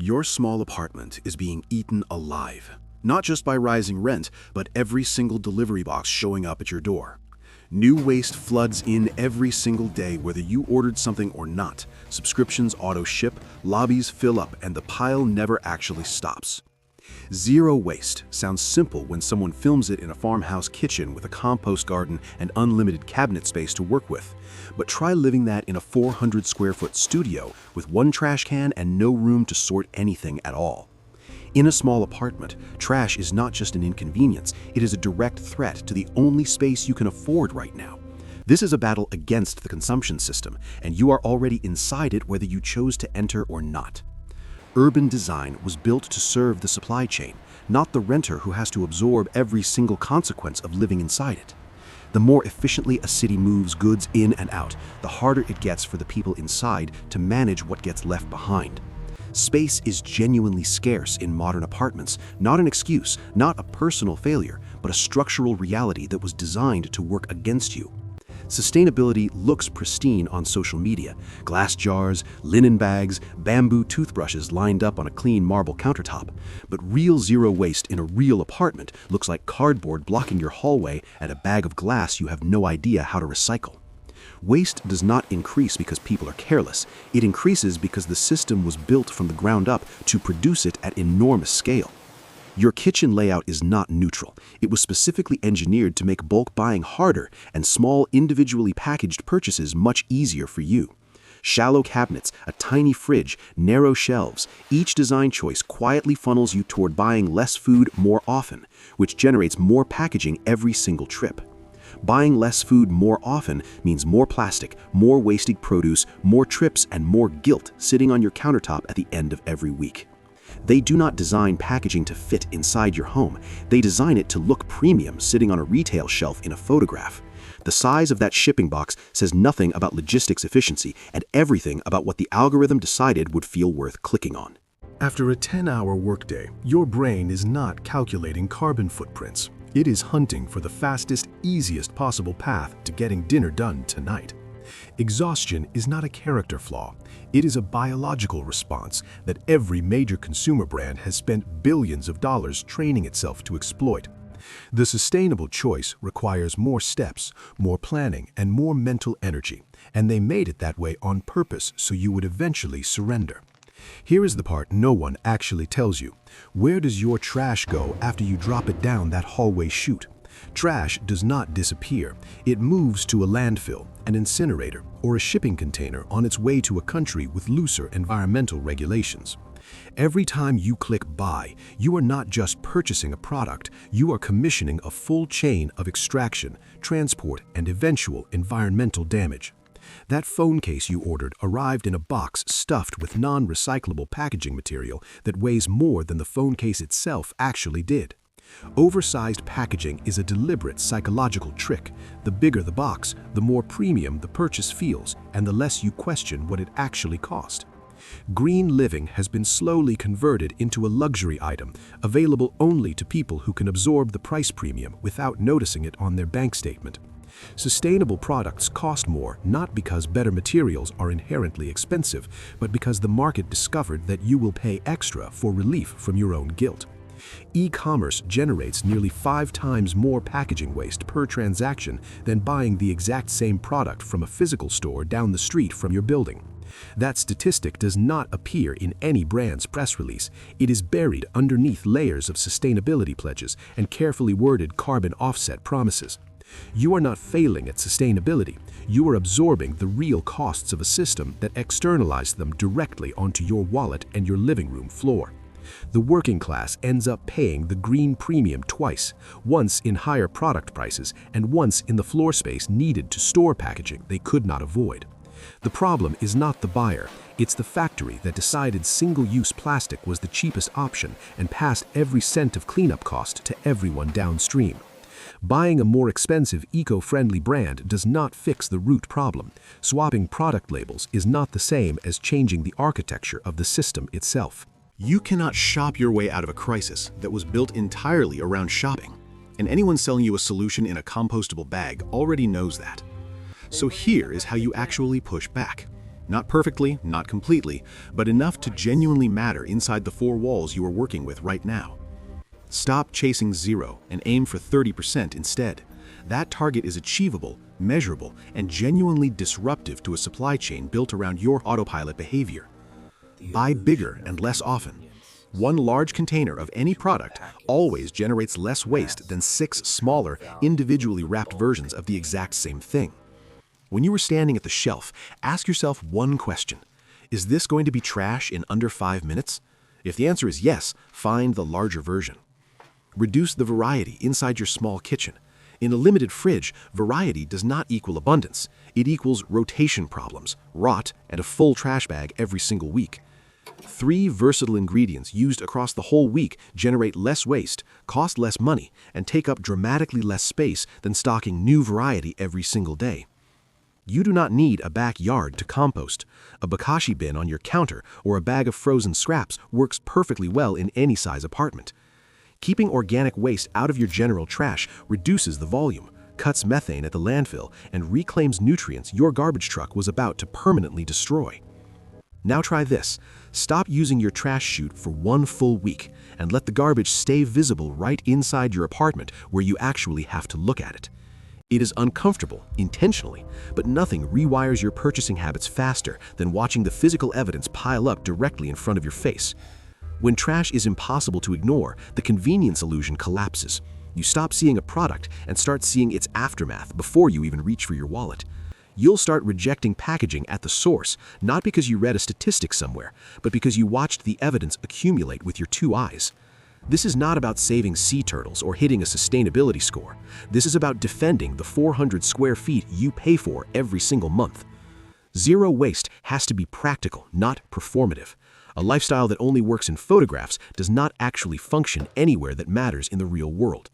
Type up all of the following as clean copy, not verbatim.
Your small apartment is being eaten alive, not just by rising rent, but every single delivery box showing up at your door. New waste floods in every single day, whether you ordered something or not. Subscriptions auto-ship, lobbies fill up, and the pile never actually stops. Zero waste sounds simple when someone films it in a farmhouse kitchen with a compost garden and unlimited cabinet space to work with. But try living that in a 400 square foot studio with one trash can and no room to sort anything at all. In a small apartment, trash is not just an inconvenience, it is a direct threat to the only space you can afford right now. This is a battle against the consumption system, and you are already inside it whether you chose to enter or not. Urban design was built to serve the supply chain, not the renter who has to absorb every single consequence of living inside it. The more efficiently a city moves goods in and out, the harder it gets for the people inside to manage what gets left behind. Space is genuinely scarce in modern apartments, not an excuse, not a personal failure, but a structural reality that was designed to work against you. Sustainability looks pristine on social media. Glass jars, linen bags, bamboo toothbrushes lined up on a clean marble countertop. But real zero waste in a real apartment looks like cardboard blocking your hallway and a bag of glass you have no idea how to recycle. Waste does not increase because people are careless. It increases because the system was built from the ground up to produce it at enormous scale. Your kitchen layout is not neutral. It was specifically engineered to make bulk buying harder and small, individually packaged purchases much easier for you. Shallow cabinets, a tiny fridge, narrow shelves, each design choice quietly funnels you toward buying less food more often, which generates more packaging every single trip. Buying less food more often means more plastic, more wasted produce, more trips, and more guilt sitting on your countertop at the end of every week. They do not design packaging to fit inside your home. They design it to look premium sitting on a retail shelf in a photograph. The size of that shipping box says nothing about logistics efficiency and everything about what the algorithm decided would feel worth clicking on. After a 10-hour workday, your brain is not calculating carbon footprints. It is hunting for the fastest, easiest possible path to getting dinner done tonight. Exhaustion is not a character flaw. It is a biological response that every major consumer brand has spent billions of dollars training itself to exploit. The sustainable choice requires more steps, more planning, and more mental energy, and they made it that way on purpose so you would eventually surrender. Here is the part no one actually tells you. Where does your trash go after you drop it down that hallway chute? Trash does not disappear. It moves to a landfill, an incinerator, or a shipping container on its way to a country with looser environmental regulations. Every time you click buy, you are not just purchasing a product, you are commissioning a full chain of extraction, transport, and eventual environmental damage. That phone case you ordered arrived in a box stuffed with non-recyclable packaging material that weighs more than the phone case itself actually did. Oversized packaging is a deliberate psychological trick. The bigger the box, the more premium the purchase feels, and the less you question what it actually cost. Green living has been slowly converted into a luxury item, available only to people who can absorb the price premium without noticing it on their bank statement. Sustainable products cost more not because better materials are inherently expensive, but because the market discovered that you will pay extra for relief from your own guilt. E-commerce generates nearly 5 times more packaging waste per transaction than buying the exact same product from a physical store down the street from your building. That statistic does not appear in any brand's press release. It is buried underneath layers of sustainability pledges and carefully worded carbon offset promises. You are not failing at sustainability. You are absorbing the real costs of a system that externalized them directly onto your wallet and your living room floor. The working class ends up paying the green premium twice, once in higher product prices and once in the floor space needed to store packaging they could not avoid. The problem is not the buyer, it's the factory that decided single-use plastic was the cheapest option and passed every cent of cleanup cost to everyone downstream. Buying a more expensive, eco-friendly brand does not fix the root problem. Swapping product labels is not the same as changing the architecture of the system itself. You cannot shop your way out of a crisis that was built entirely around shopping, and anyone selling you a solution in a compostable bag already knows that. So here is how you actually push back. Not perfectly, not completely, but enough to genuinely matter inside the four walls you are working with right now. Stop chasing zero and aim for 30% instead. That target is achievable, measurable, and genuinely disruptive to a supply chain built around your autopilot behavior. Buy bigger and less often. One large container of any product always generates less waste than 6 smaller, individually wrapped versions of the exact same thing. When you are standing at the shelf, ask yourself one question. Is this going to be trash in under 5 minutes? If the answer is yes, find the larger version. Reduce the variety inside your small kitchen. In a limited fridge, variety does not equal abundance. It equals rotation problems, rot, and a full trash bag every single week. 3 versatile ingredients used across the whole week generate less waste, cost less money, and take up dramatically less space than stocking new variety every single day. You do not need a backyard to compost. A bokashi bin on your counter or a bag of frozen scraps works perfectly well in any size apartment. Keeping organic waste out of your general trash reduces the volume, cuts methane at the landfill, and reclaims nutrients your garbage truck was about to permanently destroy. Now try this. Stop using your trash chute for 1 full week and let the garbage stay visible right inside your apartment where you actually have to look at it. It is uncomfortable, intentionally, but nothing rewires your purchasing habits faster than watching the physical evidence pile up directly in front of your face. When trash is impossible to ignore, the convenience illusion collapses. You stop seeing a product and start seeing its aftermath before you even reach for your wallet. You'll start rejecting packaging at the source, not because you read a statistic somewhere, but because you watched the evidence accumulate with your 2 eyes. This is not about saving sea turtles or hitting a sustainability score. This is about defending the 400 square feet you pay for every single month. Zero waste has to be practical, not performative. A lifestyle that only works in photographs does not actually function anywhere that matters in the real world.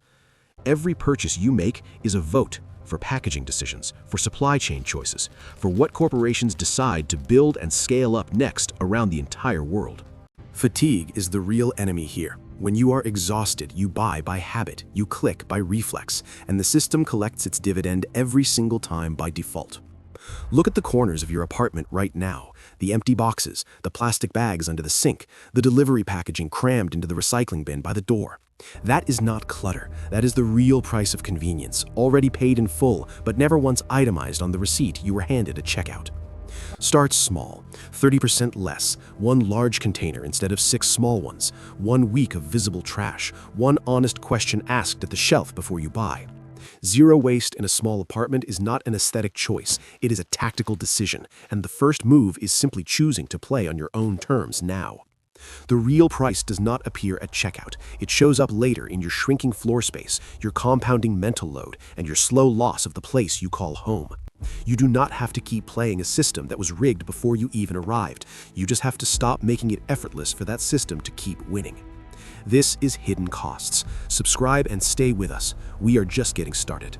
Every purchase you make is a vote for packaging decisions, for supply chain choices, for what corporations decide to build and scale up next around the entire world. Fatigue is the real enemy here. When you are exhausted, you buy by habit, you click by reflex, and the system collects its dividend every single time by default. Look at the corners of your apartment right now. The empty boxes, the plastic bags under the sink, the delivery packaging crammed into the recycling bin by the door. That is not clutter. That is the real price of convenience, already paid in full, but never once itemized on the receipt you were handed at checkout. Start small, 30% less, 1 large container instead of 6 small ones, 1 week of visible trash, 1 honest question asked at the shelf before you buy. Zero waste in a small apartment is not an aesthetic choice, it is a tactical decision, and the first move is simply choosing to play on your own terms now. The real price does not appear at checkout. It shows up later in your shrinking floor space, your compounding mental load, and your slow loss of the place you call home. You do not have to keep playing a system that was rigged before you even arrived. You just have to stop making it effortless for that system to keep winning. This is Hidden Costs. Subscribe and stay with us. We are just getting started.